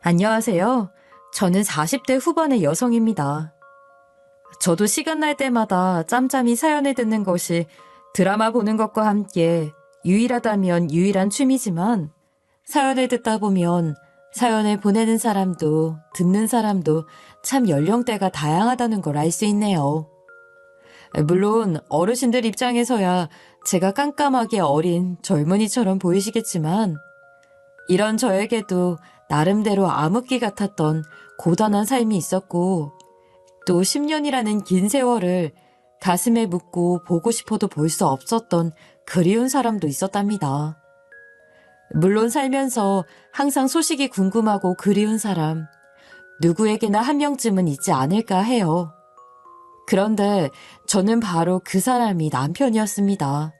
안녕하세요. 저는 40대 후반의 여성입니다. 저도 시간 날 때마다 짬짬이 사연을 듣는 것이 드라마 보는 것과 함께 유일하다면 유일한 취미지만 사연을 듣다 보면 사연을 보내는 사람도 듣는 사람도 참 연령대가 다양하다는 걸 알 수 있네요. 물론 어르신들 입장에서야 제가 깜깜하게 어린 젊은이처럼 보이시겠지만 이런 저에게도 나름대로 암흑기 같았던 고단한 삶이 있었고 또 10년이라는 긴 세월을 가슴에 묻고 보고 싶어도 볼 수 없었던 그리운 사람도 있었답니다. 물론 살면서 항상 소식이 궁금하고 그리운 사람, 누구에게나 한 명쯤은 있지 않을까 해요. 그런데 저는 바로 그 사람이 남편이었습니다.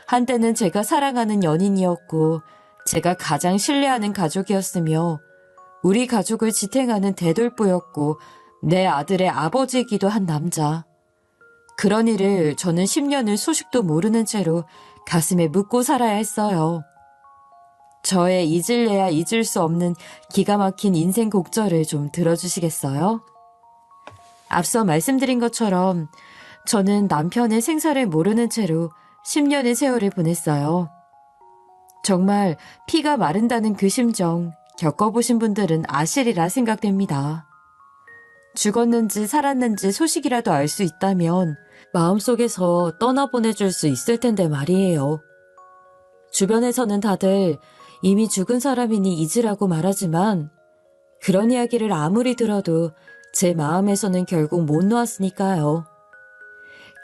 한때는 제가 사랑하는 연인이었고 제가 가장 신뢰하는 가족이었으며 우리 가족을 지탱하는 대돌보였고 내 아들의 아버지이기도 한 남자. 그런 일을 저는 10년을 소식도 모르는 채로 가슴에 묻고 살아야 했어요. 저의 잊을래야 잊을 수 없는 기가 막힌 인생 곡절을 좀 들어주시겠어요? 앞서 말씀드린 것처럼 저는 남편의 생사를 모르는 채로 10년의 세월을 보냈어요. 정말 피가 마른다는 그 심정 겪어보신 분들은 아시리라 생각됩니다. 죽었는지 살았는지 소식이라도 알 수 있다면 마음속에서 떠나보내줄 수 있을 텐데 말이에요. 주변에서는 다들 이미 죽은 사람이니 잊으라고 말하지만 그런 이야기를 아무리 들어도 제 마음에서는 결국 못 놓았으니까요.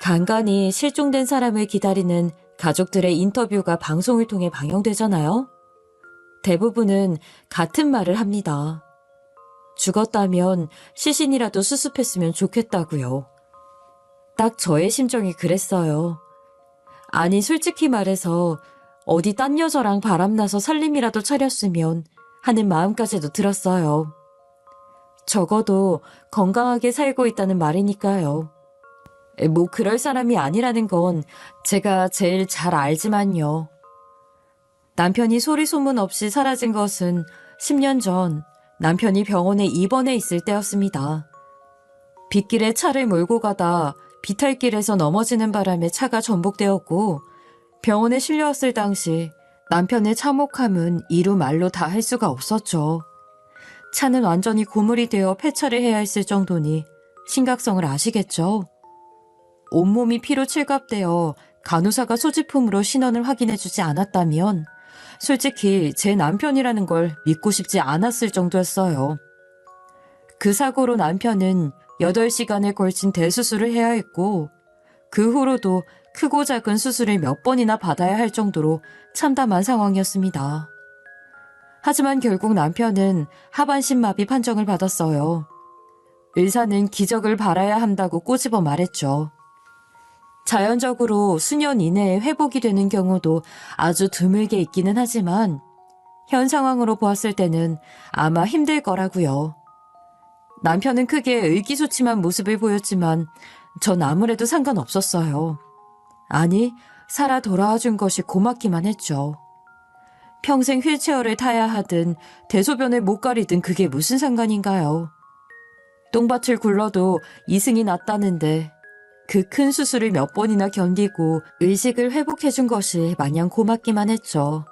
간간히 실종된 사람을 기다리는 가족들의 인터뷰가 방송을 통해 방영되잖아요. 대부분은 같은 말을 합니다. 죽었다면 시신이라도 수습했으면 좋겠다고요. 딱 저의 심정이 그랬어요. 아니 솔직히 말해서 어디 딴 여자랑 바람나서 살림이라도 차렸으면 하는 마음까지도 들었어요. 적어도 건강하게 살고 있다는 말이니까요. 뭐 그럴 사람이 아니라는 건 제가 제일 잘 알지만요. 남편이 소리 소문 없이 사라진 것은 10년 전 남편이 병원에 입원해 있을 때였습니다. 빗길에 차를 몰고 가다 비탈길에서 넘어지는 바람에 차가 전복되었고 병원에 실려왔을 당시 남편의 참혹함은 이루 말로 다 할 수가 없었죠. 차는 완전히 고물이 되어 폐차를 해야 했을 정도니 심각성을 아시겠죠? 온몸이 피로 칠갑되어 간호사가 소지품으로 신원을 확인해주지 않았다면 솔직히 제 남편이라는 걸 믿고 싶지 않았을 정도였어요. 그 사고로 남편은 8시간에 걸친 대수술을 해야 했고 그 후로도 크고 작은 수술을 몇 번이나 받아야 할 정도로 참담한 상황이었습니다. 하지만 결국 남편은 하반신 마비 판정을 받았어요. 의사는 기적을 바라야 한다고 꼬집어 말했죠. 자연적으로 수년 이내에 회복이 되는 경우도 아주 드물게 있기는 하지만 현 상황으로 보았을 때는 아마 힘들 거라고요. 남편은 크게 의기소침한 모습을 보였지만 전 아무래도 상관없었어요. 아니, 살아 돌아와 준 것이 고맙기만 했죠. 평생 휠체어를 타야 하든 대소변을 못 가리든 그게 무슨 상관인가요? 똥밭을 굴러도 이승이 났다는데 그 큰 수술을 몇 번이나 견디고 의식을 회복해준 것이 마냥 고맙기만 했죠.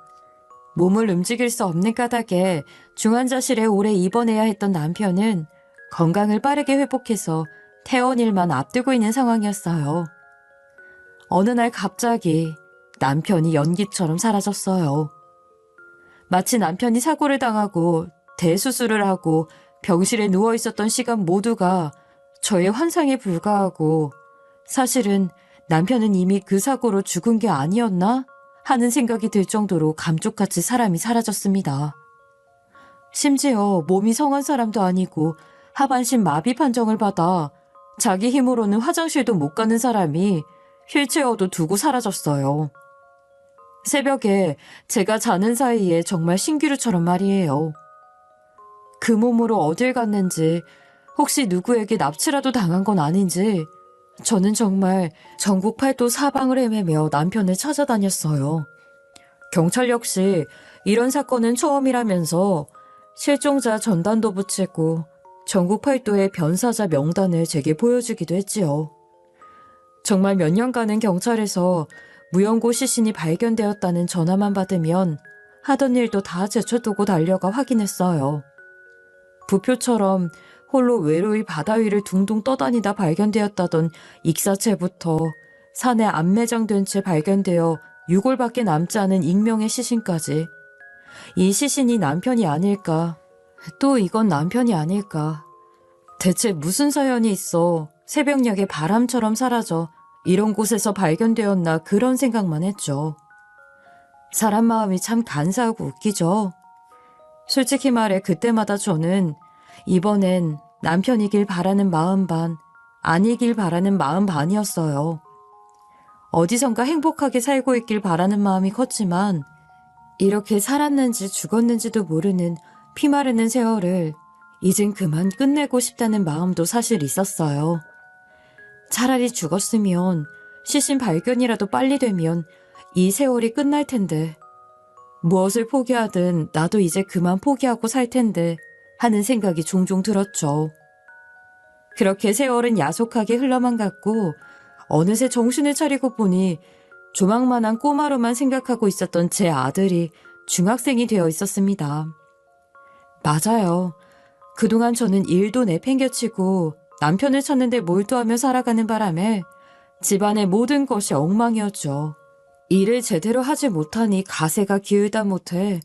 몸을 움직일 수 없는 까닭에 중환자실에 오래 입원해야 했던 남편은 건강을 빠르게 회복해서 퇴원일만 앞두고 있는 상황이었어요. 어느 날 갑자기 남편이 연기처럼 사라졌어요. 마치 남편이 사고를 당하고 대수술을 하고 병실에 누워 있었던 시간 모두가 저의 환상에 불과하고 사실은 남편은 이미 그 사고로 죽은 게 아니었나 하는 생각이 들 정도로 감쪽같이 사람이 사라졌습니다. 심지어 몸이 성한 사람도 아니고 하반신 마비 판정을 받아 자기 힘으로는 화장실도 못 가는 사람이 휠체어도 두고 사라졌어요. 새벽에 제가 자는 사이에 정말 신기루처럼 말이에요. 그 몸으로 어딜 갔는지 혹시 누구에게 납치라도 당한 건 아닌지 저는 정말 전국 팔도 사방을 헤매며 남편을 찾아다녔어요. 경찰 역시 이런 사건은 처음이라면서 실종자 전단도 붙이고 전국 팔도의 변사자 명단을 제게 보여주기도 했지요. 정말 몇 년간은 경찰에서 무연고 시신이 발견되었다는 전화만 받으면 하던 일도 다 제쳐두고 달려가 확인했어요. 부표처럼 홀로 외로이 바다 위를 둥둥 떠다니다 발견되었다던 익사체부터 산에 안매장된 채 발견되어 6월밖에 남지 않은 익명의 시신까지. 이 시신이 남편이 아닐까, 또 이건 남편이 아닐까. 대체 무슨 사연이 있어 새벽녘에 바람처럼 사라져 이런 곳에서 발견되었나, 그런 생각만 했죠. 사람 마음이 참 간사하고 웃기죠. 솔직히 말해 그때마다 저는 이번엔 남편이길 바라는 마음 반, 아니길 바라는 마음 반이었어요. 어디선가 행복하게 살고 있길 바라는 마음이 컸지만 이렇게 살았는지 죽었는지도 모르는 피마르는 세월을 이젠 그만 끝내고 싶다는 마음도 사실 있었어요. 차라리 죽었으면 시신 발견이라도 빨리 되면 이 세월이 끝날 텐데, 무엇을 포기하든 나도 이제 그만 포기하고 살 텐데 하는 생각이 종종 들었죠. 그렇게 세월은 야속하게 흘러만 갔고 어느새 정신을 차리고 보니 조망만한 꼬마로만 생각하고 있었던 제 아들이 중학생이 되어 있었습니다. 맞아요. 그동안 저는 일도 내팽개치고 남편을 찾는데 몰두하며 살아가는 바람에 집안의 모든 것이 엉망이었죠. 일을 제대로 하지 못하니 가세가 기울다 못해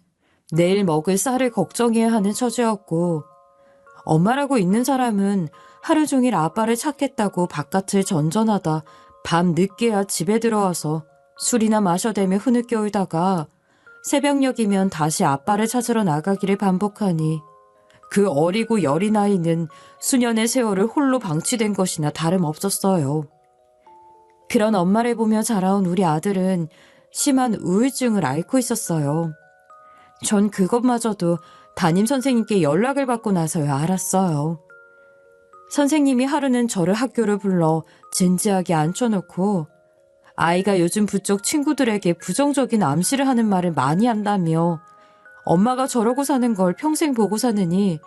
내일 먹을 쌀을 걱정해야 하는 처지였고, 엄마라고 있는 사람은 하루 종일 아빠를 찾겠다고 바깥을 전전하다 밤 늦게야 집에 들어와서 술이나 마셔대며 흐느껴 울다가 새벽녘이면 다시 아빠를 찾으러 나가기를 반복하니 그 어리고 여린 아이는 수년의 세월을 홀로 방치된 것이나 다름없었어요. 그런 엄마를 보며 자라온 우리 아들은 심한 우울증을 앓고 있었어요. 전 그것마저도 담임 선생님께 연락을 받고 나서야 알았어요. 선생님이 하루는 저를 학교를 불러 진지하게 앉혀놓고 아이가 요즘 부쩍 친구들에게 부정적인 암시를 하는 말을 많이 한다며 엄마가 저러고 사는 걸 평생 보고 사느니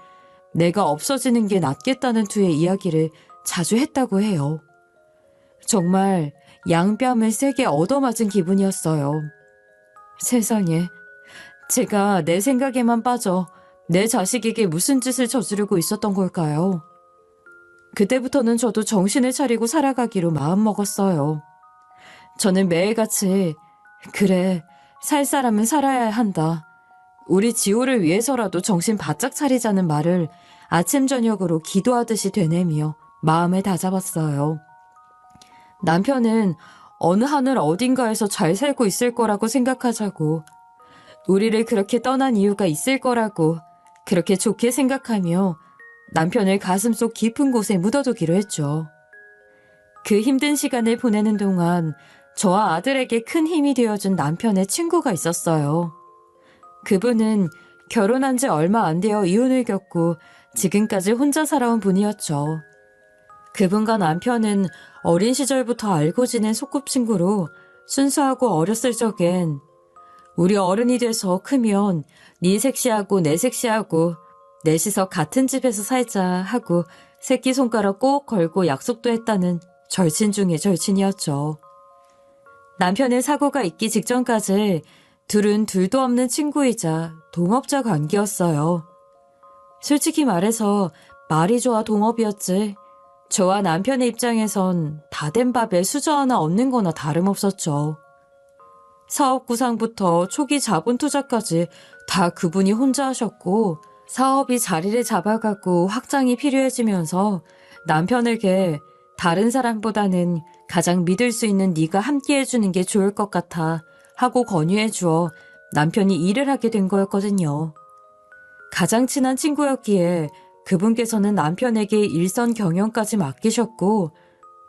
내가 없어지는 게 낫겠다는 투의 이야기를 자주 했다고 해요. 정말 양뺨을 세게 얻어맞은 기분이었어요. 세상에, 제가 내 생각에만 빠져 내 자식에게 무슨 짓을 저지르고 있었던 걸까요? 그때부터는 저도 정신을 차리고 살아가기로 마음먹었어요. 저는 매일같이 그래, 살 사람은 살아야 한다, 우리 지호를 위해서라도 정신 바짝 차리자는 말을 아침 저녁으로 기도하듯이 되뇌며 마음을 다잡았어요. 남편은 어느 하늘 어딘가에서 잘 살고 있을 거라고 생각하자고, 우리를 그렇게 떠난 이유가 있을 거라고 그렇게 좋게 생각하며 남편을 가슴속 깊은 곳에 묻어두기로 했죠. 그 힘든 시간을 보내는 동안 저와 아들에게 큰 힘이 되어준 남편의 친구가 있었어요. 그분은 결혼한 지 얼마 안 되어 이혼을 겪고 지금까지 혼자 살아온 분이었죠. 그분과 남편은 어린 시절부터 알고 지낸 소꿉친구로 순수하고 어렸을 적엔 우리 어른이 돼서 크면 네 섹시하고 내 섹시하고 넷이서 같은 집에서 살자 하고 새끼손가락 꼭 걸고 약속도 했다는 절친 중의 절친이었죠. 남편의 사고가 있기 직전까지 둘은 둘도 없는 친구이자 동업자 관계였어요. 솔직히 말해서 말이 좋아 동업이었지 저와 남편의 입장에선 다 된 밥에 수저 하나 얻는 거나 다름없었죠. 사업 구상부터 초기 자본 투자까지 다 그분이 혼자 하셨고, 사업이 자리를 잡아가고 확장이 필요해지면서 남편에게 다른 사람보다는 가장 믿을 수 있는 네가 함께 해주는 게 좋을 것 같아 하고 권유해 주어 남편이 일을 하게 된 거였거든요. 가장 친한 친구였기에 그분께서는 남편에게 일선 경영까지 맡기셨고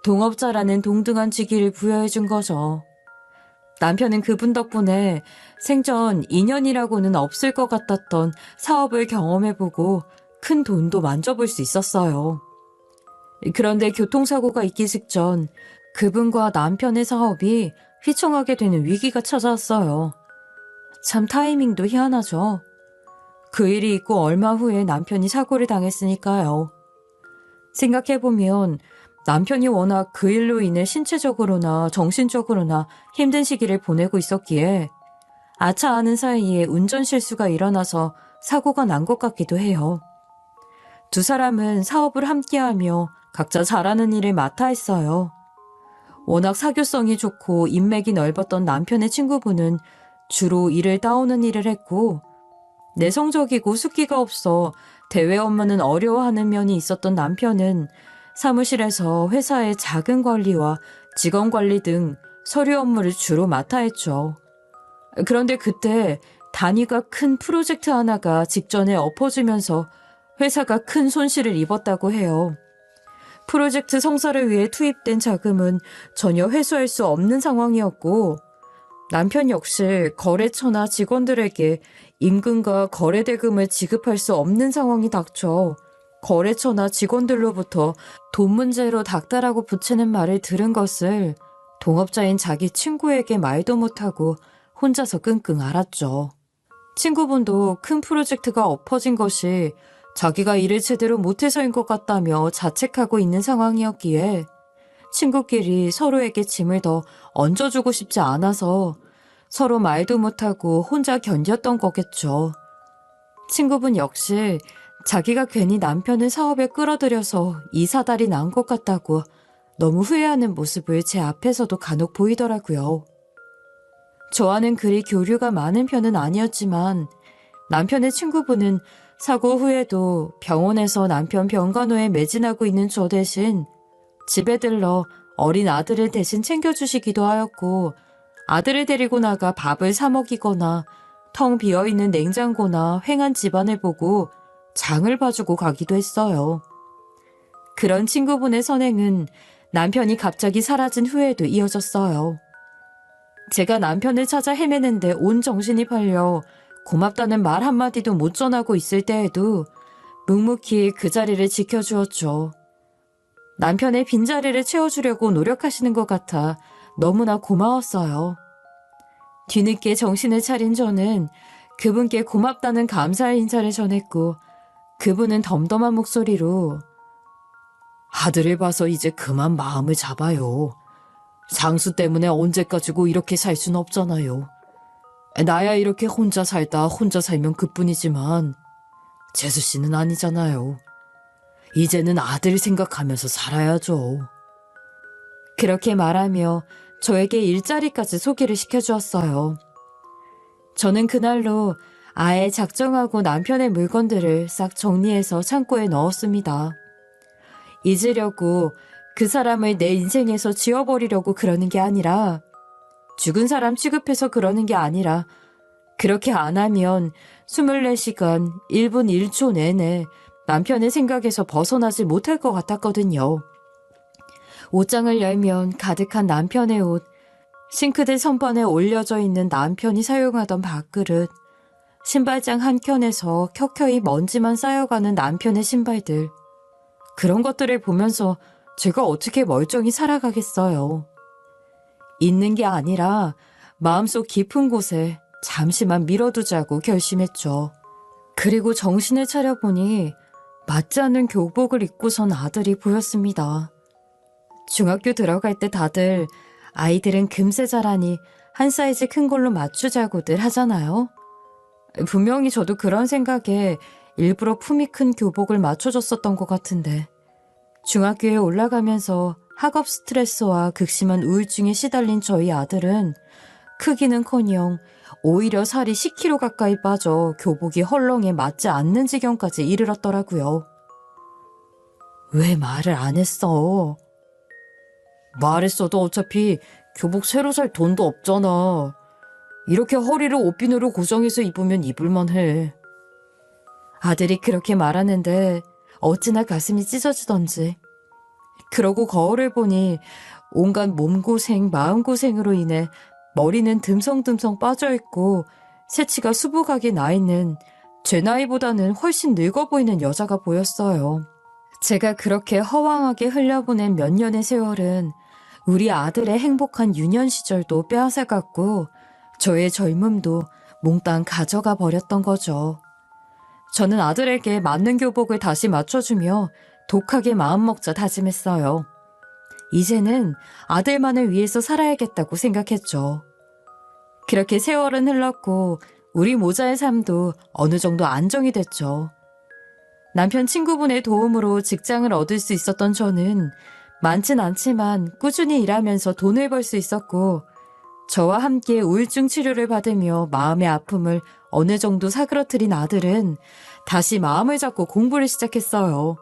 동업자라는 동등한 직위를 부여해 준 거죠. 남편은 그분 덕분에 생전 인연이라고는 없을 것 같았던 사업을 경험해보고 큰 돈도 만져볼 수 있었어요. 그런데 교통사고가 있기 직전 그분과 남편의 사업이 휘청하게 되는 위기가 찾아왔어요. 참 타이밍도 희한하죠. 그 일이 있고 얼마 후에 남편이 사고를 당했으니까요. 생각해보면 남편이 워낙 그 일로 인해 신체적으로나 정신적으로나 힘든 시기를 보내고 있었기에 아차하는 사이에 운전 실수가 일어나서 사고가 난 것 같기도 해요. 두 사람은 사업을 함께하며 각자 잘하는 일을 맡아 했어요. 워낙 사교성이 좋고 인맥이 넓었던 남편의 친구분은 주로 일을 따오는 일을 했고, 내성적이고 숫기가 없어 대외 업무는 어려워하는 면이 있었던 남편은 사무실에서 회사의 자금 관리와 직원 관리 등 서류 업무를 주로 맡아 했죠. 그런데 그때 단위가 큰 프로젝트 하나가 직전에 엎어지면서 회사가 큰 손실을 입었다고 해요. 프로젝트 성사를 위해 투입된 자금은 전혀 회수할 수 없는 상황이었고, 남편 역시 거래처나 직원들에게 임금과 거래대금을 지급할 수 없는 상황이 닥쳐 거래처나 직원들로부터 돈 문제로 닥달하고 붙이는 말을 들은 것을 동업자인 자기 친구에게 말도 못하고 혼자서 끙끙 앓았죠. 친구분도 큰 프로젝트가 엎어진 것이 자기가 일을 제대로 못해서인 것 같다며 자책하고 있는 상황이었기에 친구끼리 서로에게 짐을 더 얹어주고 싶지 않아서 서로 말도 못하고 혼자 견뎠던 거겠죠. 친구분 역시 자기가 괜히 남편을 사업에 끌어들여서 이 사달이 난 것 같다고 너무 후회하는 모습을 제 앞에서도 간혹 보이더라고요. 저와는 그리 교류가 많은 편은 아니었지만 남편의 친구분은 사고 후에도 병원에서 남편 병간호에 매진하고 있는 저 대신 집에 들러 어린 아들을 대신 챙겨주시기도 하였고, 아들을 데리고 나가 밥을 사 먹이거나 텅 비어있는 냉장고나 횡한 집안을 보고 장을 봐주고 가기도 했어요. 그런 친구분의 선행은 남편이 갑자기 사라진 후에도 이어졌어요. 제가 남편을 찾아 헤매는데 온 정신이 팔려 고맙다는 말 한마디도 못 전하고 있을 때에도 묵묵히 그 자리를 지켜주었죠. 남편의 빈자리를 채워주려고 노력하시는 것 같아 너무나 고마웠어요. 뒤늦게 정신을 차린 저는 그분께 고맙다는 감사의 인사를 전했고, 그분은 덤덤한 목소리로 아들을 봐서 이제 그만 마음을 잡아요. 장수 때문에 언제까지고 이렇게 살 순 없잖아요. 나야 이렇게 혼자 살다 혼자 살면 그뿐이지만 재수 씨는 아니잖아요. 이제는 아들 생각하면서 살아야죠. 그렇게 말하며 저에게 일자리까지 소개를 시켜주었어요. 저는 그날로 아예 작정하고 남편의 물건들을 싹 정리해서 창고에 넣었습니다. 잊으려고 그 사람을 내 인생에서 지워버리려고 그러는 게 아니라, 죽은 사람 취급해서 그러는 게 아니라, 그렇게 안 하면 24시간 1분 1초 내내 남편의 생각에서 벗어나지 못할 것 같았거든요. 옷장을 열면 가득한 남편의 옷, 싱크대 선반에 올려져 있는 남편이 사용하던 밥그릇, 신발장 한켠에서 켜켜이 먼지만 쌓여가는 남편의 신발들. 그런 것들을 보면서 제가 어떻게 멀쩡히 살아가겠어요. 있는 게 아니라 마음속 깊은 곳에 잠시만 밀어두자고 결심했죠. 그리고 정신을 차려보니 맞지 않는 교복을 입고선 아들이 보였습니다. 중학교 들어갈 때 다들 아이들은 금세 자라니 한 사이즈 큰 걸로 맞추자고들 하잖아요. 분명히 저도 그런 생각에 일부러 품이 큰 교복을 맞춰줬었던 것 같은데, 중학교에 올라가면서 학업 스트레스와 극심한 우울증에 시달린 저희 아들은 크기는커녕 오히려 살이 10kg 가까이 빠져 교복이 헐렁에 맞지 않는 지경까지 이르렀더라고요. 왜 말을 안 했어? 말했어도 어차피 교복 새로 살 돈도 없잖아. 이렇게 허리를 옷비누로 고정해서 입으면 입을만 해. 아들이 그렇게 말하는데 어찌나 가슴이 찢어지던지. 그러고 거울을 보니 온갖 몸고생, 마음고생으로 인해 머리는 듬성듬성 빠져있고 새치가 수북하게 나있는 제 나이보다는 훨씬 늙어 보이는 여자가 보였어요. 제가 그렇게 허황하게 흘려보낸 몇 년의 세월은 우리 아들의 행복한 유년 시절도 빼앗아갔고 저의 젊음도 몽땅 가져가 버렸던 거죠. 저는 아들에게 맞는 교복을 다시 맞춰주며 독하게 마음먹자 다짐했어요. 이제는 아들만을 위해서 살아야겠다고 생각했죠. 그렇게 세월은 흘렀고 우리 모자의 삶도 어느 정도 안정이 됐죠. 남편 친구분의 도움으로 직장을 얻을 수 있었던 저는 많진 않지만 꾸준히 일하면서 돈을 벌 수 있었고 저와 함께 우울증 치료를 받으며 마음의 아픔을 어느 정도 사그러뜨린 아들은 다시 마음을 잡고 공부를 시작했어요.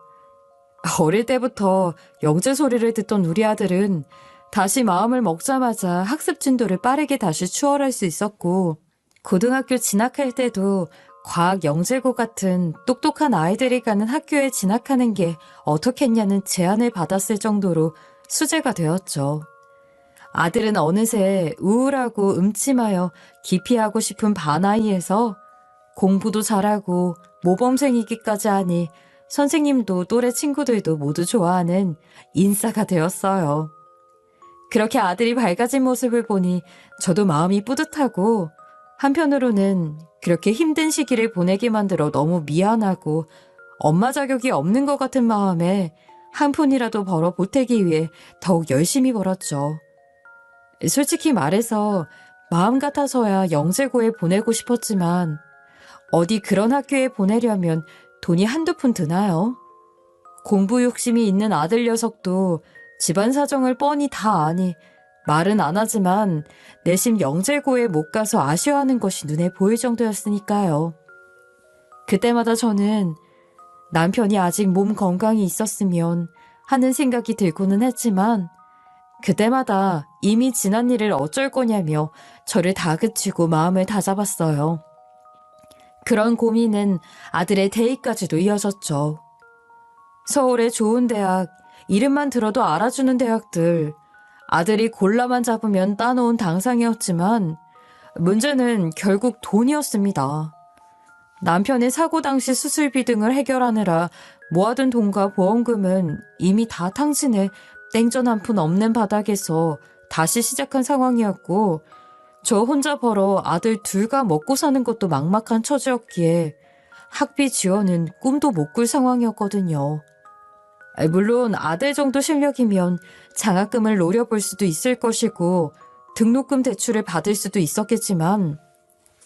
어릴 때부터 영재 소리를 듣던 우리 아들은 다시 마음을 먹자마자 학습 진도를 빠르게 다시 추월할 수 있었고 고등학교 진학할 때도 과학 영재고 같은 똑똑한 아이들이 가는 학교에 진학하는 게 어떻겠냐는 제안을 받았을 정도로 수재가 되었죠. 아들은 어느새 우울하고 음침하여 기피하고 싶은 반아이에서 공부도 잘하고 모범생이기까지 하니 선생님도 또래 친구들도 모두 좋아하는 인싸가 되었어요. 그렇게 아들이 밝아진 모습을 보니 저도 마음이 뿌듯하고 한편으로는 그렇게 힘든 시기를 보내게 만들어 너무 미안하고 엄마 자격이 없는 것 같은 마음에 한 푼이라도 벌어 보태기 위해 더욱 열심히 벌었죠. 솔직히 말해서 마음 같아서야 영재고에 보내고 싶었지만 어디 그런 학교에 보내려면 돈이 한두 푼 드나요? 공부 욕심이 있는 아들 녀석도 집안 사정을 뻔히 다 아니 말은 안 하지만 내심 영재고에 못 가서 아쉬워하는 것이 눈에 보일 정도였으니까요. 그때마다 저는 남편이 아직 몸 건강이 있었으면 하는 생각이 들고는 했지만 그때마다 이미 지난 일을 어쩔 거냐며 저를 다그치고 마음을 다잡았어요. 그런 고민은 아들의 대입까지도 이어졌죠. 서울의 좋은 대학, 이름만 들어도 알아주는 대학들, 아들이 골라만 잡으면 따놓은 당상이었지만 문제는 결국 돈이었습니다. 남편의 사고 당시 수술비 등을 해결하느라 모아둔 돈과 보험금은 이미 다 탕진해 땡전 한 푼 없는 바닥에서 다시 시작한 상황이었고 저 혼자 벌어 아들 둘과 먹고 사는 것도 막막한 처지였기에 학비 지원은 꿈도 못 꿀 상황이었거든요. 물론 아들 정도 실력이면 장학금을 노려볼 수도 있을 것이고 등록금 대출을 받을 수도 있었겠지만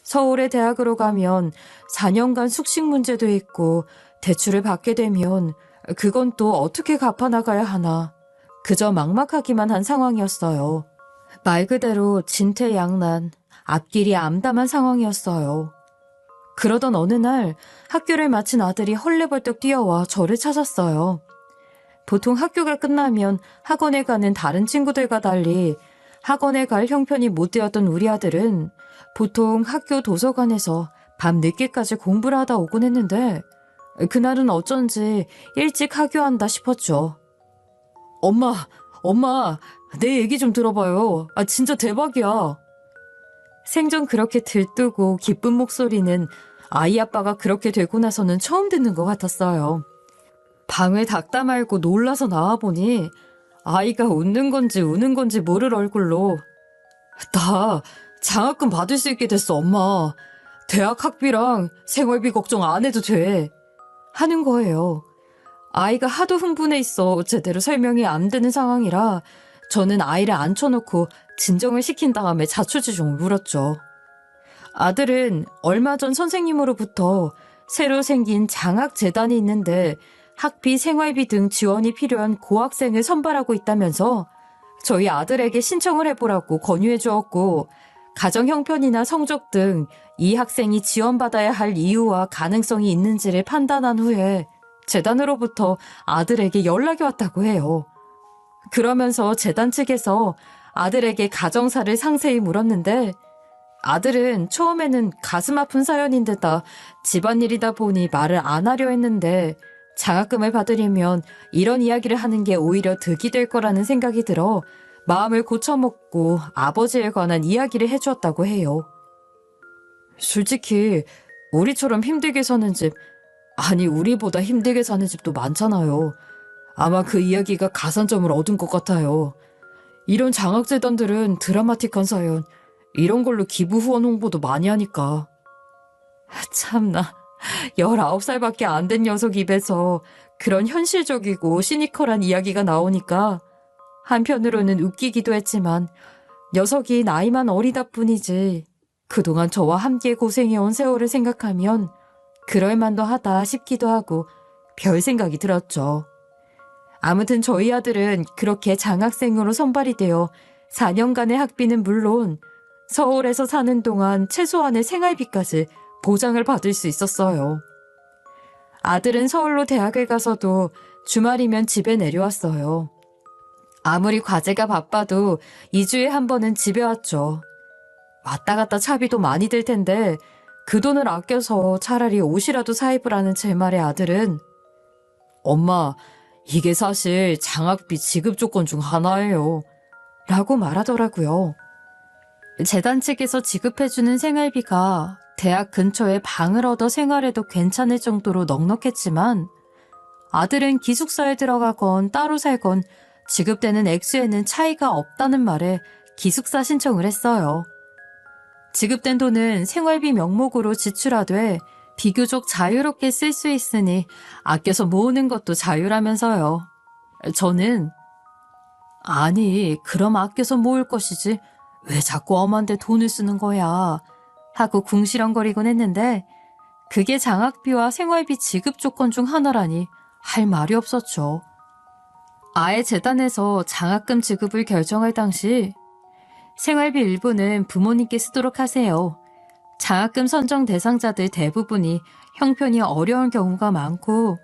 서울의 대학으로 가면 4년간 숙식 문제도 있고 대출을 받게 되면 그건 또 어떻게 갚아나가야 하나 그저 막막하기만 한 상황이었어요. 말 그대로 진퇴양난, 앞길이 암담한 상황이었어요. 그러던 어느 날 학교를 마친 아들이 헐레벌떡 뛰어와 저를 찾았어요. 보통 학교가 끝나면 학원에 가는 다른 친구들과 달리 학원에 갈 형편이 못 되었던 우리 아들은 보통 학교 도서관에서 밤 늦게까지 공부를 하다 오곤 했는데 그날은 어쩐지 일찍 하교한다 싶었죠. 엄마, 내 얘기 좀 들어봐요. 진짜 대박이야. 생전 그렇게 들뜨고 기쁜 목소리는 아이 아빠가 그렇게 되고 나서는 처음 듣는 것 같았어요. 방을 닫다 말고 놀라서 나와보니 아이가 웃는 건지 우는 건지 모를 얼굴로 나 장학금 받을 수 있게 됐어, 엄마. 대학 학비랑 생활비 걱정 안 해도 돼. 하는 거예요. 아이가 하도 흥분해 있어 제대로 설명이 안 되는 상황이라 저는 아이를 앉혀놓고 진정을 시킨 다음에 자초지종을 물었죠. 아들은 얼마 전 선생님으로부터 새로 생긴 장학재단이 있는데 학비, 생활비 등 지원이 필요한 고학생을 선발하고 있다면서 저희 아들에게 신청을 해보라고 권유해 주었고 가정 형편이나 성적 등 이 학생이 지원받아야 할 이유와 가능성이 있는지를 판단한 후에 재단으로부터 아들에게 연락이 왔다고 해요. 그러면서 재단 측에서 아들에게 가정사를 상세히 물었는데 아들은 처음에는 가슴 아픈 사연인데다 집안일이다 보니 말을 안 하려 했는데 장학금을 받으려면 이런 이야기를 하는 게 오히려 득이 될 거라는 생각이 들어 마음을 고쳐먹고 아버지에 관한 이야기를 해주었다고 해요. 솔직히 우리처럼 힘들게 사는 집, 아니 우리보다 힘들게 사는 집도 많잖아요. 아마 그 이야기가 가산점을 얻은 것 같아요. 이런 장학재단들은 드라마틱한 사연, 이런 걸로 기부 후원 홍보도 많이 하니까. 참나, 19살밖에 안 된 녀석 입에서 그런 현실적이고 시니컬한 이야기가 나오니까 한편으로는 웃기기도 했지만 녀석이 나이만 어리다 뿐이지 그동안 저와 함께 고생해온 세월을 생각하면 그럴만도 하다 싶기도 하고 별 생각이 들었죠. 아무튼 저희 아들은 그렇게 장학생으로 선발이 되어 4년간의 학비는 물론 서울에서 사는 동안 최소한의 생활비까지 보장을 받을 수 있었어요. 아들은 서울로 대학을 가서도 주말이면 집에 내려왔어요. 아무리 과제가 바빠도 2주에 한 번은 집에 왔죠. 왔다 갔다 차비도 많이 들 텐데 그 돈을 아껴서 차라리 옷이라도 사입으라는 제 말에 아들은 엄마, 이게 사실 장학비 지급 조건 중 하나예요. 라고 말하더라고요. 재단 측에서 지급해주는 생활비가 대학 근처에 방을 얻어 생활해도 괜찮을 정도로 넉넉했지만 아들은 기숙사에 들어가건 따로 살건 지급되는 액수에는 차이가 없다는 말에 기숙사 신청을 했어요. 지급된 돈은 생활비 명목으로 지출하되 비교적 자유롭게 쓸 수 있으니 아껴서 모으는 것도 자유라면서요. 저는 아니 그럼 아껴서 모을 것이지 왜 자꾸 엄한데 돈을 쓰는 거야 하고 궁시렁거리곤 했는데 그게 장학비와 생활비 지급 조건 중 하나라니 할 말이 없었죠. 아예 재단에서 장학금 지급을 결정할 당시 생활비 일부는 부모님께 쓰도록 하세요. 장학금 선정 대상자들 대부분이 형편이 어려운 경우가 많고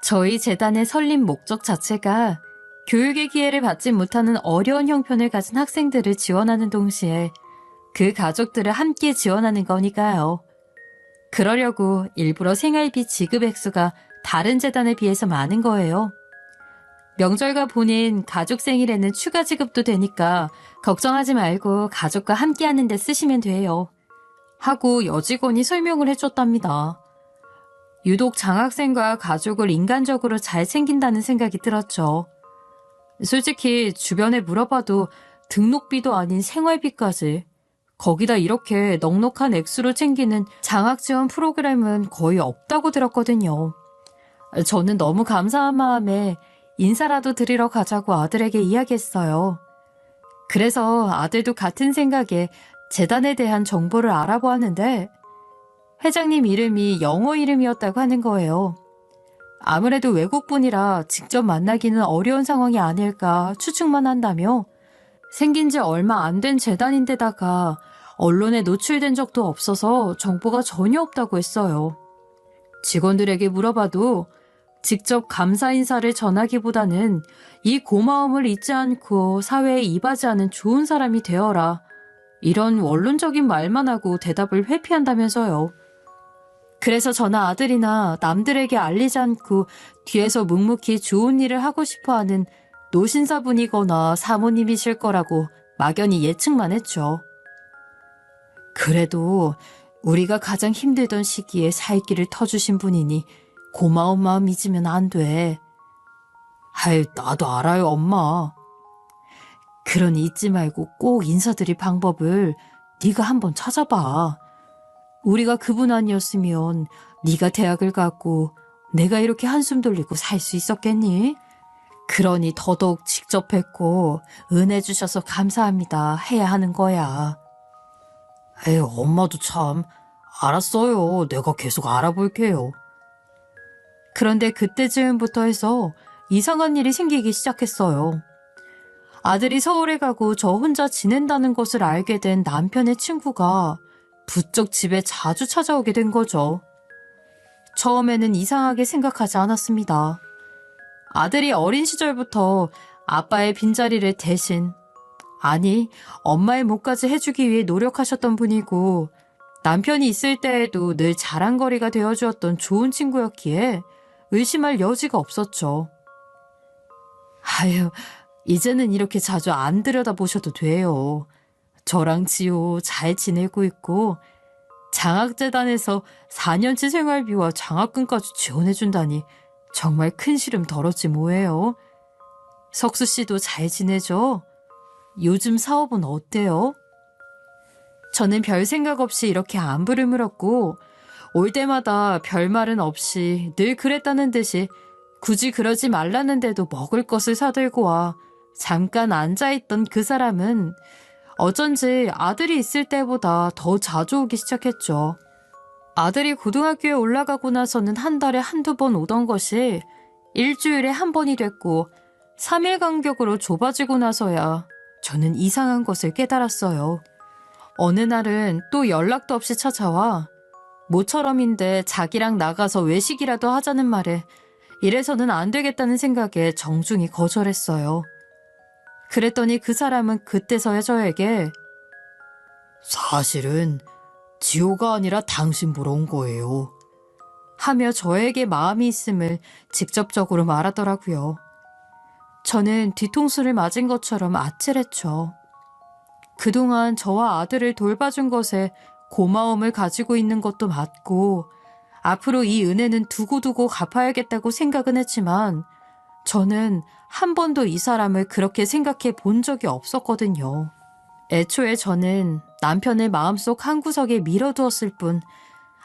저희 재단의 설립 목적 자체가 교육의 기회를 받지 못하는 어려운 형편을 가진 학생들을 지원하는 동시에 그 가족들을 함께 지원하는 거니까요. 그러려고 일부러 생활비 지급 액수가 다른 재단에 비해서 많은 거예요. 명절과 본인 가족 생일에는 추가 지급도 되니까 걱정하지 말고 가족과 함께 하는 데 쓰시면 돼요. 하고 여직원이 설명을 해줬답니다. 유독 장학생과 가족을 인간적으로 잘 챙긴다는 생각이 들었죠. 솔직히 주변에 물어봐도 등록비도 아닌 생활비까지 거기다 이렇게 넉넉한 액수로 챙기는 장학지원 프로그램은 거의 없다고 들었거든요. 저는 너무 감사한 마음에 인사라도 드리러 가자고 아들에게 이야기했어요. 그래서 아들도 같은 생각에 재단에 대한 정보를 알아보았는데 회장님 이름이 영어 이름이었다고 하는 거예요. 아무래도 외국분이라 직접 만나기는 어려운 상황이 아닐까 추측만 한다며 생긴 지 얼마 안 된 재단인데다가 언론에 노출된 적도 없어서 정보가 전혀 없다고 했어요. 직원들에게 물어봐도 직접 감사 인사를 전하기보다는 이 고마움을 잊지 않고 사회에 이바지하는 좋은 사람이 되어라. 이런 원론적인 말만 하고 대답을 회피한다면서요. 그래서 저나 아들이나 남들에게 알리지 않고 뒤에서 묵묵히 좋은 일을 하고 싶어하는 노신사분이거나 사모님이실 거라고 막연히 예측만 했죠. 그래도 우리가 가장 힘들던 시기에 살 길을 터주신 분이니 고마운 마음 잊으면 안 돼. 아유, 나도 알아요, 엄마. 그러니 잊지 말고 꼭 인사드릴 방법을 네가 한번 찾아봐. 우리가 그분 아니었으면 네가 대학을 가고 내가 이렇게 한숨 돌리고 살 수 있었겠니? 그러니 더더욱 직접 뵙고 은혜 주셔서 감사합니다 해야 하는 거야. 에이, 엄마도 참. 알았어요. 내가 계속 알아볼게요. 그런데 그때쯤부터 해서 이상한 일이 생기기 시작했어요. 아들이 서울에 가고 저 혼자 지낸다는 것을 알게 된 남편의 친구가 부쩍 집에 자주 찾아오게 된 거죠. 처음에는 이상하게 생각하지 않았습니다. 아들이 어린 시절부터 아빠의 빈자리를 대신, 아니, 엄마의 몫까지 해주기 위해 노력하셨던 분이고 남편이 있을 때에도 늘 자랑거리가 되어주었던 좋은 친구였기에 의심할 여지가 없었죠. 아유, 이제는 이렇게 자주 안 들여다보셔도 돼요. 저랑 지호 잘 지내고 있고 장학재단에서 4년치 생활비와 장학금까지 지원해준다니 정말 큰 시름 덜었지 뭐예요. 석수 씨도 잘 지내죠? 요즘 사업은 어때요? 저는 별 생각 없이 이렇게 안부를 물었고 올 때마다 별말은 없이 늘 그랬다는 듯이 굳이 그러지 말라는데도 먹을 것을 사들고 와 잠깐 앉아있던 그 사람은 어쩐지 아들이 있을 때보다 더 자주 오기 시작했죠. 아들이 고등학교에 올라가고 나서는 한 달에 한두 번 오던 것이 일주일에 한 번이 됐고 3일 간격으로 좁아지고 나서야 저는 이상한 것을 깨달았어요. 어느 날은 또 연락도 없이 찾아와 모처럼인데 자기랑 나가서 외식이라도 하자는 말에 이래서는 안 되겠다는 생각에 정중히 거절했어요. 그랬더니 그 사람은 그때서야 저에게 사실은 지호가 아니라 당신 보러 온 거예요. 하며 저에게 마음이 있음을 직접적으로 말하더라고요. 저는 뒤통수를 맞은 것처럼 아찔했죠. 그동안 저와 아들을 돌봐준 것에 고마움을 가지고 있는 것도 맞고 앞으로 이 은혜는 두고두고 갚아야겠다고 생각은 했지만 저는 한 번도 이 사람을 그렇게 생각해 본 적이 없었거든요. 애초에 저는 남편을 마음속 한구석에 밀어두었을 뿐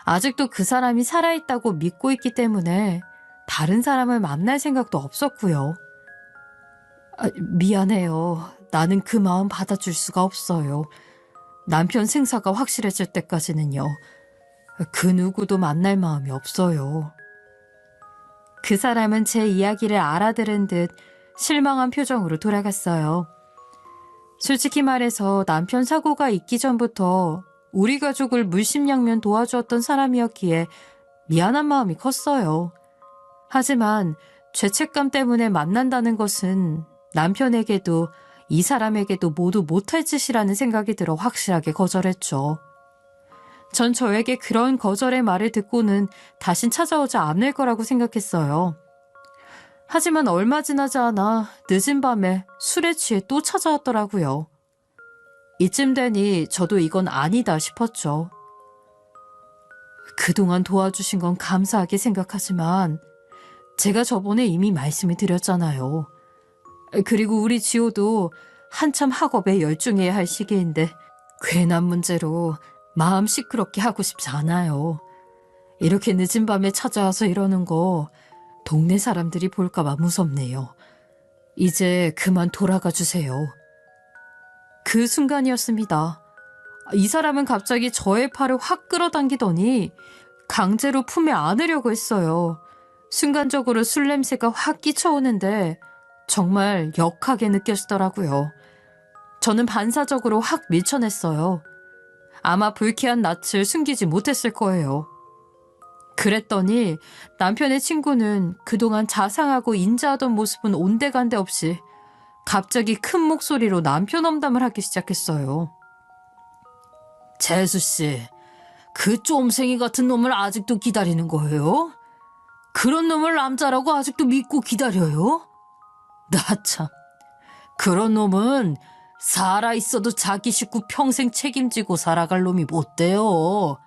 아직도 그 사람이 살아있다고 믿고 있기 때문에 다른 사람을 만날 생각도 없었고요. 미안해요. 나는 그 마음 받아줄 수가 없어요. 남편 생사가 확실해질 때까지는요. 그 누구도 만날 마음이 없어요. 그 사람은 제 이야기를 알아들은 듯 실망한 표정으로 돌아갔어요. 솔직히 말해서 남편 사고가 있기 전부터 우리 가족을 물심양면 도와주었던 사람이었기에 미안한 마음이 컸어요. 하지만 죄책감 때문에 만난다는 것은 남편에게도 이 사람에게도 모두 못할 짓이라는 생각이 들어 확실하게 거절했죠. 전 저에게 그런 거절의 말을 듣고는 다신 찾아오지 않을 거라고 생각했어요. 하지만 얼마 지나지 않아 늦은 밤에 술에 취해 또 찾아왔더라고요. 이쯤 되니 저도 이건 아니다 싶었죠. 그동안 도와주신 건 감사하게 생각하지만 제가 저번에 이미 말씀을 드렸잖아요. 그리고 우리 지호도 한참 학업에 열중해야 할 시기인데 괜한 문제로 마음 시끄럽게 하고 싶지 않아요. 이렇게 늦은 밤에 찾아와서 이러는 거 동네 사람들이 볼까봐 무섭네요. 이제 그만 돌아가 주세요. 그 순간이었습니다. 이 사람은 갑자기 저의 팔을 확 끌어당기더니 강제로 품에 안으려고 했어요. 순간적으로 술 냄새가 확 끼쳐오는데 정말 역하게 느껴지더라고요. 저는 반사적으로 확 밀쳐냈어요. 아마 불쾌한 낯을 숨기지 못했을 거예요. 그랬더니 남편의 친구는 그동안 자상하고 인자하던 모습은 온데간데 없이 갑자기 큰 목소리로 남편 험담을 하기 시작했어요. 재수씨, 그 쫌생이 같은 놈을 아직도 기다리는 거예요? 그런 놈을 남자라고 아직도 믿고 기다려요? 나 참, 그런 놈은 살아있어도 자기 식구 평생 책임지고 살아갈 놈이 못 돼요.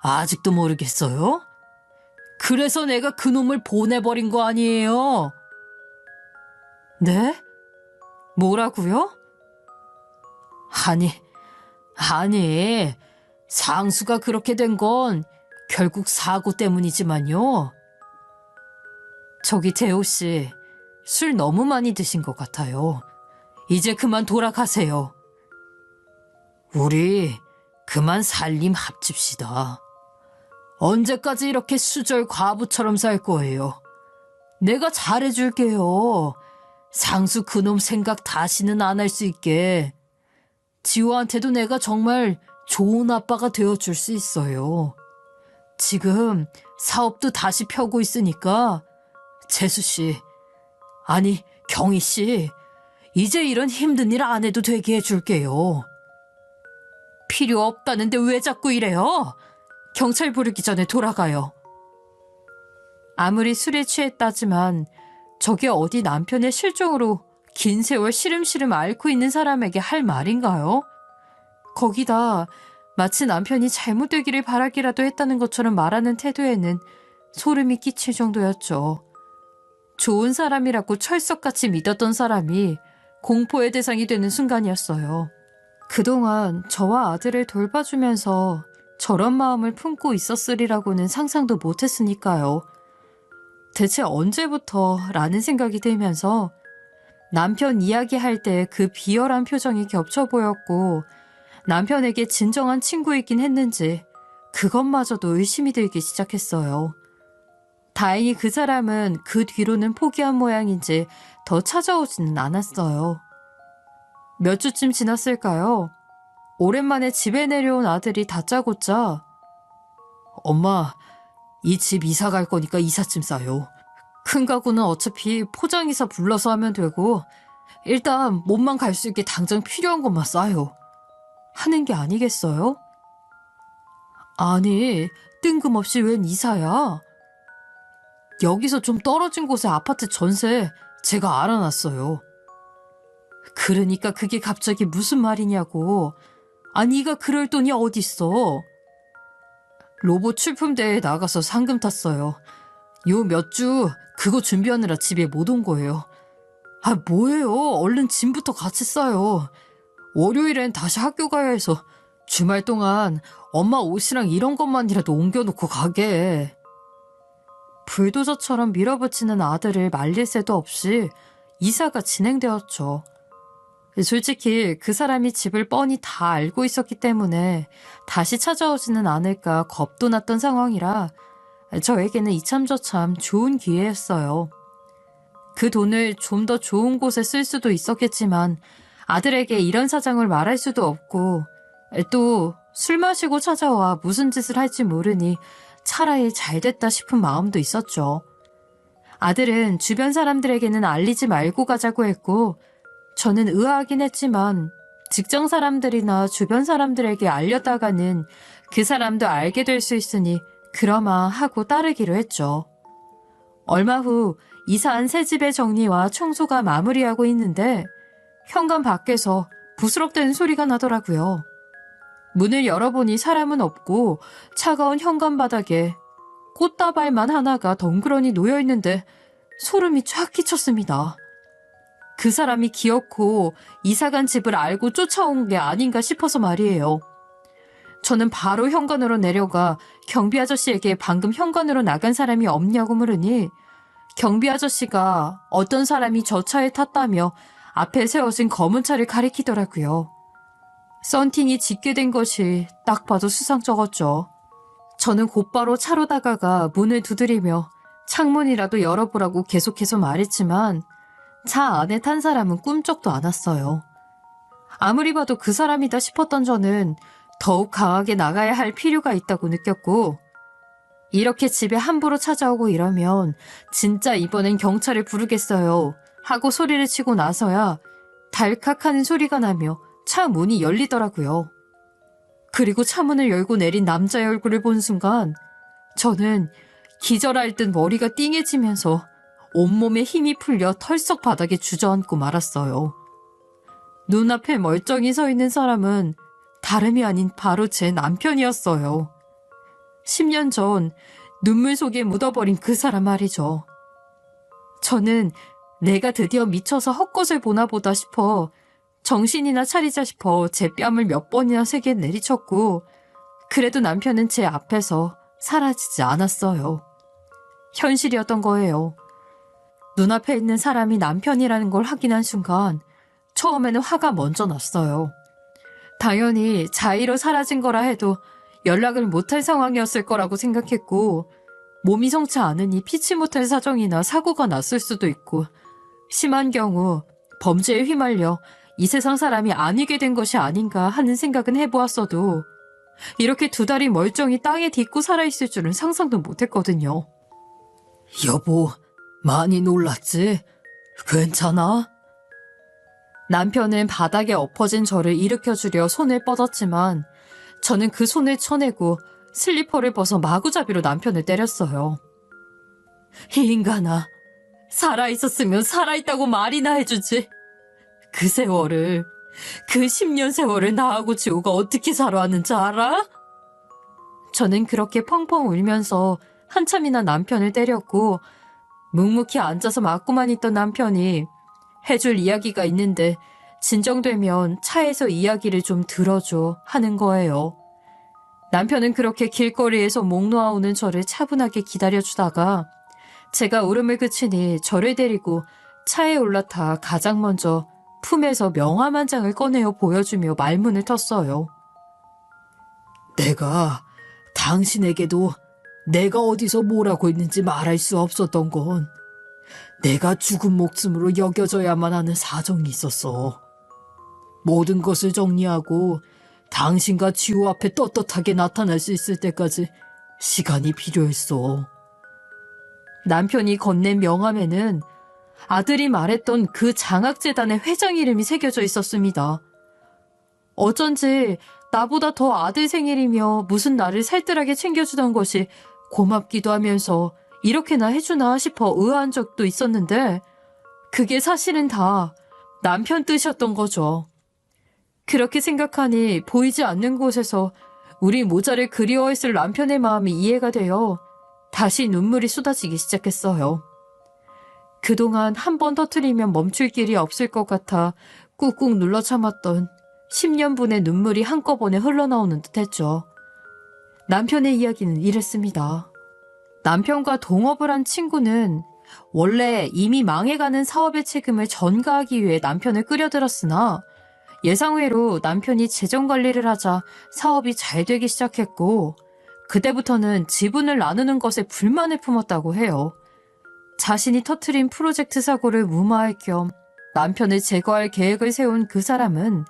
아직도 모르겠어요? 그래서 내가 그 놈을 보내버린 거 아니에요? 네? 뭐라고요? 아니, 상수가 그렇게 된 건 결국 사고 때문이지만요. 저기 재호씨, 술 너무 많이 드신 것 같아요. 이제 그만 돌아가세요. 우리 그만 살림 합칩시다. 언제까지 이렇게 수절 과부처럼 살 거예요? 내가 잘해줄게요. 상수 그놈 생각 다시는 안 할 수 있게. 지호한테도 내가 정말 좋은 아빠가 되어줄 수 있어요. 지금 사업도 다시 펴고 있으니까 재수씨, 아니 경희씨, 이제 이런 힘든 일 안 해도 되게 해줄게요. 필요 없다는데 왜 자꾸 이래요? 경찰 부르기 전에 돌아가요. 아무리 술에 취했다지만 저게 어디 남편의 실종으로 긴 세월 시름시름 앓고 있는 사람에게 할 말인가요? 거기다 마치 남편이 잘못되기를 바라기라도 했다는 것처럼 말하는 태도에는 소름이 끼칠 정도였죠. 좋은 사람이라고 철석같이 믿었던 사람이 공포의 대상이 되는 순간이었어요. 그동안 저와 아들을 돌봐주면서 저런 마음을 품고 있었으리라고는 상상도 못했으니까요. 대체 언제부터 라는 생각이 들면서 남편 이야기할 때 그 비열한 표정이 겹쳐 보였고 남편에게 진정한 친구이긴 했는지 그것마저도 의심이 들기 시작했어요. 다행히 그 사람은 그 뒤로는 포기한 모양인지 더 찾아오지는 않았어요. 몇 주쯤 지났을까요? 오랜만에 집에 내려온 아들이 다짜고짜 엄마, 이 집 이사 갈 거니까 이삿짐 싸요. 큰 가구는 어차피 포장이사 불러서 하면 되고 일단 몸만 갈 수 있게 당장 필요한 것만 싸요. 하는 게 아니겠어요? 아니, 뜬금없이 웬 이사야? 여기서 좀 떨어진 곳에 아파트 전세 제가 알아놨어요. 그러니까 그게 갑자기 무슨 말이냐고. 아니, 네가 그럴 돈이 어딨어. 로봇 출품대회에 나가서 상금 탔어요. 요 몇 주 그거 준비하느라 집에 못 온 거예요. 아, 뭐예요? 얼른 짐부터 같이 싸요. 월요일엔 다시 학교 가야 해서 주말 동안 엄마 옷이랑 이런 것만이라도 옮겨놓고 가게. 불도저처럼 밀어붙이는 아들을 말릴 새도 없이 이사가 진행되었죠. 솔직히 그 사람이 집을 뻔히 다 알고 있었기 때문에 다시 찾아오지는 않을까 겁도 났던 상황이라 저에게는 이참저참 좋은 기회였어요. 그 돈을 좀 더 좋은 곳에 쓸 수도 있었겠지만 아들에게 이런 사정을 말할 수도 없고 또 술 마시고 찾아와 무슨 짓을 할지 모르니 차라리 잘 됐다 싶은 마음도 있었죠. 아들은 주변 사람들에게는 알리지 말고 가자고 했고 저는 의아하긴 했지만 직장 사람들이나 주변 사람들에게 알렸다가는 그 사람도 알게 될 수 있으니 그러마 하고 따르기로 했죠. 얼마 후 이사한 새 집의 정리와 청소가 마무리하고 있는데 현관 밖에서 부스럭대는 소리가 나더라고요. 문을 열어보니 사람은 없고 차가운 현관 바닥에 꽃다발만 하나가 덩그러니 놓여있는데 소름이 쫙 끼쳤습니다. 그 사람이 기어코 이사간 집을 알고 쫓아온 게 아닌가 싶어서 말이에요. 저는 바로 현관으로 내려가 경비 아저씨에게 방금 현관으로 나간 사람이 없냐고 물으니 경비 아저씨가 어떤 사람이 저 차에 탔다며 앞에 세워진 검은 차를 가리키더라고요. 썬팅이 짙게 된 것이 딱 봐도 수상쩍었죠. 저는 곧바로 차로 다가가 문을 두드리며 창문이라도 열어보라고 계속해서 말했지만 차 안에 탄 사람은 꿈쩍도 않았어요. 아무리 봐도 그 사람이다 싶었던 저는 더욱 강하게 나가야 할 필요가 있다고 느꼈고 이렇게 집에 함부로 찾아오고 이러면 진짜 이번엔 경찰을 부르겠어요 하고 소리를 치고 나서야 달칵 하는 소리가 나며 차 문이 열리더라고요. 그리고 차문을 열고 내린 남자의 얼굴을 본 순간 저는 기절할 듯 머리가 띵해지면서 온몸에 힘이 풀려 털썩 바닥에 주저앉고 말았어요. 눈앞에 멀쩡히 서 있는 사람은 다름이 아닌 바로 제 남편이었어요. 10년 전 눈물 속에 묻어버린 그 사람 말이죠. 저는 내가 드디어 미쳐서 헛것을 보나 보다 싶어 정신이나 차리자 싶어 제 뺨을 몇 번이나 세게 내리쳤고 그래도 남편은 제 앞에서 사라지지 않았어요. 현실이었던 거예요. 눈앞에 있는 사람이 남편이라는 걸 확인한 순간 처음에는 화가 먼저 났어요. 당연히 자의로 사라진 거라 해도 연락을 못할 상황이었을 거라고 생각했고 몸이 성치 않으니 피치 못할 사정이나 사고가 났을 수도 있고 심한 경우 범죄에 휘말려 이 세상 사람이 아니게 된 것이 아닌가 하는 생각은 해보았어도 이렇게 두 다리 멀쩡히 땅에 딛고 살아있을 줄은 상상도 못했거든요. 여보, 많이 놀랐지? 괜찮아? 남편은 바닥에 엎어진 저를 일으켜주려 손을 뻗었지만 저는 그 손을 쳐내고 슬리퍼를 벗어 마구잡이로 남편을 때렸어요. 이 인간아, 살아있었으면 살아있다고 말이나 해주지. 그 세월을, 그 10년 세월을 나하고 지호가 어떻게 살아왔는지 알아? 저는 그렇게 펑펑 울면서 한참이나 남편을 때렸고 묵묵히 앉아서 맞고만 있던 남편이 해줄 이야기가 있는데 진정되면 차에서 이야기를 좀 들어줘 하는 거예요. 남편은 그렇게 길거리에서 목 놓아오는 저를 차분하게 기다려주다가 제가 울음을 그치니 저를 데리고 차에 올라타 가장 먼저 품에서 명함 한 장을 꺼내어 보여주며 말문을 텄어요. 내가 당신에게도 내가 어디서 뭐라고 했는지 말할 수 없었던 건 내가 죽은 목숨으로 여겨져야만 하는 사정이 있었어. 모든 것을 정리하고 당신과 지호 앞에 떳떳하게 나타날 수 있을 때까지 시간이 필요했어. 남편이 건넨 명함에는 아들이 말했던 그 장학재단의 회장 이름이 새겨져 있었습니다. 어쩐지 나보다 더 아들 생일이며 무슨 나를 살뜰하게 챙겨주던 것이 고맙기도 하면서 이렇게나 해주나 싶어 의아한 적도 있었는데 그게 사실은 다 남편 뜻이었던 거죠. 그렇게 생각하니 보이지 않는 곳에서 우리 모자를 그리워했을 남편의 마음이 이해가 되어 다시 눈물이 쏟아지기 시작했어요. 그동안 한 번 터뜨리면 멈출 길이 없을 것 같아 꾹꾹 눌러 참았던 10년분의 눈물이 한꺼번에 흘러나오는 듯했죠. 남편의 이야기는 이랬습니다. 남편과 동업을 한 친구는 원래 이미 망해가는 사업의 책임을 전가하기 위해 남편을 끌여들었으나 예상외로 남편이 재정관리를 하자 사업이 잘 되기 시작했고 그때부터는 지분을 나누는 것에 불만을 품었다고 해요. 자신이 터트린 프로젝트 사고를 무마할 겸 남편을 제거할 계획을 세운 그 사람은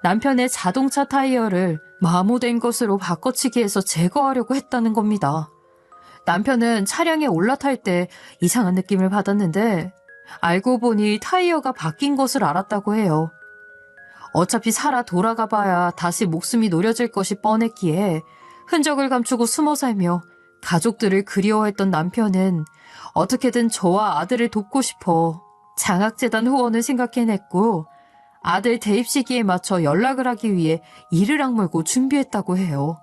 남편의 자동차 타이어를 마모된 것으로 바꿔치기해서 제거하려고 했다는 겁니다. 남편은 차량에 올라탈 때 이상한 느낌을 받았는데 알고 보니 타이어가 바뀐 것을 알았다고 해요. 어차피 살아 돌아가 봐야 다시 목숨이 노려질 것이 뻔했기에 흔적을 감추고 숨어 살며 가족들을 그리워했던 남편은 어떻게든 저와 아들을 돕고 싶어 장학재단 후원을 생각해냈고 아들 대입 시기에 맞춰 연락을 하기 위해 이를 악물고 준비했다고 해요.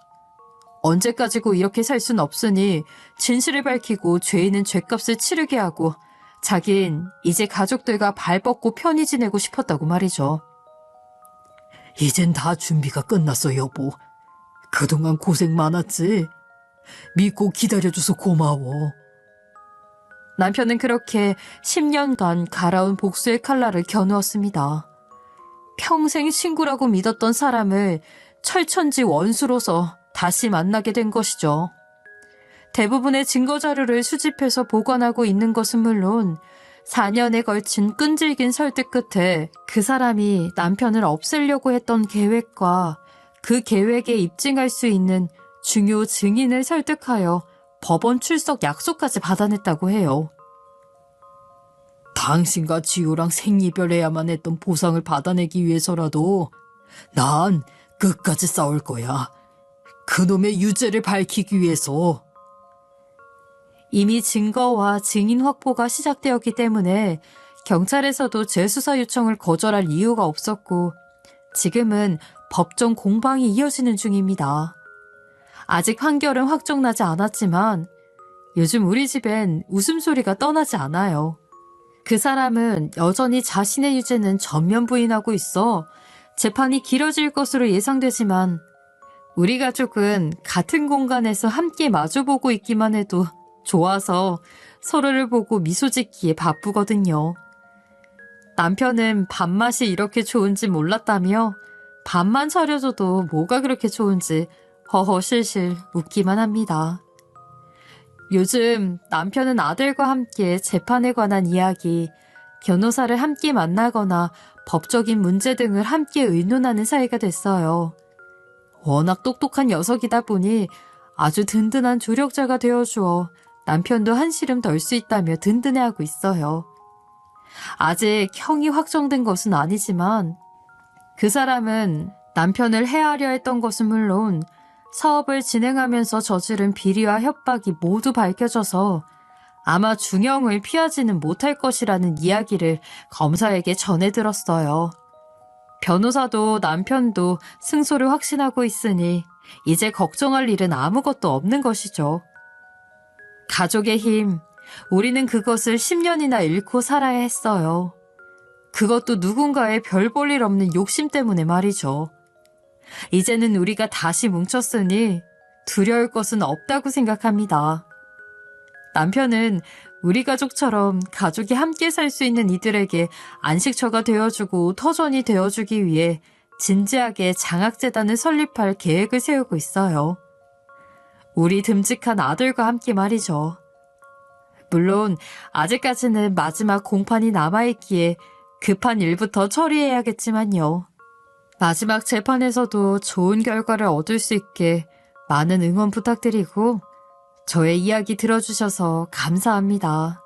언제까지고 이렇게 살 순 없으니 진실을 밝히고 죄인은 죗값을 치르게 하고 자긴 이제 가족들과 발 뻗고 편히 지내고 싶었다고 말이죠. 이젠 다 준비가 끝났어, 여보. 그동안 고생 많았지? 믿고 기다려줘서 고마워. 남편은 그렇게 10년간 갈아온 복수의 칼날을 겨누었습니다. 평생 친구라고 믿었던 사람을 철천지 원수로서 다시 만나게 된 것이죠. 대부분의 증거자료를 수집해서 보관하고 있는 것은 물론 4년에 걸친 끈질긴 설득 끝에 그 사람이 남편을 없애려고 했던 계획과 그 계획에 입증할 수 있는 중요 증인을 설득하여 법원 출석 약속까지 받아냈다고 해요. 당신과 지호랑 생이별해야만 했던 보상을 받아내기 위해서라도 난 끝까지 싸울 거야. 그놈의 유죄를 밝히기 위해서. 이미 증거와 증인 확보가 시작되었기 때문에 경찰에서도 재수사 요청을 거절할 이유가 없었고 지금은 법정 공방이 이어지는 중입니다. 아직 판결은 확정나지 않았지만 요즘 우리 집엔 웃음소리가 떠나지 않아요. 그 사람은 여전히 자신의 유죄는 전면 부인하고 있어 재판이 길어질 것으로 예상되지만 우리 가족은 같은 공간에서 함께 마주보고 있기만 해도 좋아서 서로를 보고 미소 짓기에 바쁘거든요. 남편은 밥맛이 이렇게 좋은지 몰랐다며 밥만 차려줘도 뭐가 그렇게 좋은지 허허실실 웃기만 합니다. 요즘 남편은 아들과 함께 재판에 관한 이야기, 변호사를 함께 만나거나 법적인 문제 등을 함께 의논하는 사이가 됐어요. 워낙 똑똑한 녀석이다 보니 아주 든든한 조력자가 되어주어 남편도 한시름 덜 수 있다며 든든해하고 있어요. 아직 형이 확정된 것은 아니지만 그 사람은 남편을 해하려 했던 것은 물론 사업을 진행하면서 저지른 비리와 협박이 모두 밝혀져서 아마 중형을 피하지는 못할 것이라는 이야기를 검사에게 전해 들었어요. 변호사도 남편도 승소를 확신하고 있으니 이제 걱정할 일은 아무것도 없는 것이죠. 가족의 힘, 우리는 그것을 10년이나 잃고 살아야 했어요. 그것도 누군가의 별 볼 일 없는 욕심 때문에 말이죠. 이제는 우리가 다시 뭉쳤으니 두려울 것은 없다고 생각합니다. 남편은 우리 가족처럼 가족이 함께 살 수 있는 이들에게 안식처가 되어주고 터전이 되어주기 위해 진지하게 장학재단을 설립할 계획을 세우고 있어요. 우리 듬직한 아들과 함께 말이죠. 물론 아직까지는 마지막 공판이 남아있기에 급한 일부터 처리해야겠지만요. 마지막 재판에서도 좋은 결과를 얻을 수 있게 많은 응원 부탁드리고 저의 이야기 들어주셔서 감사합니다.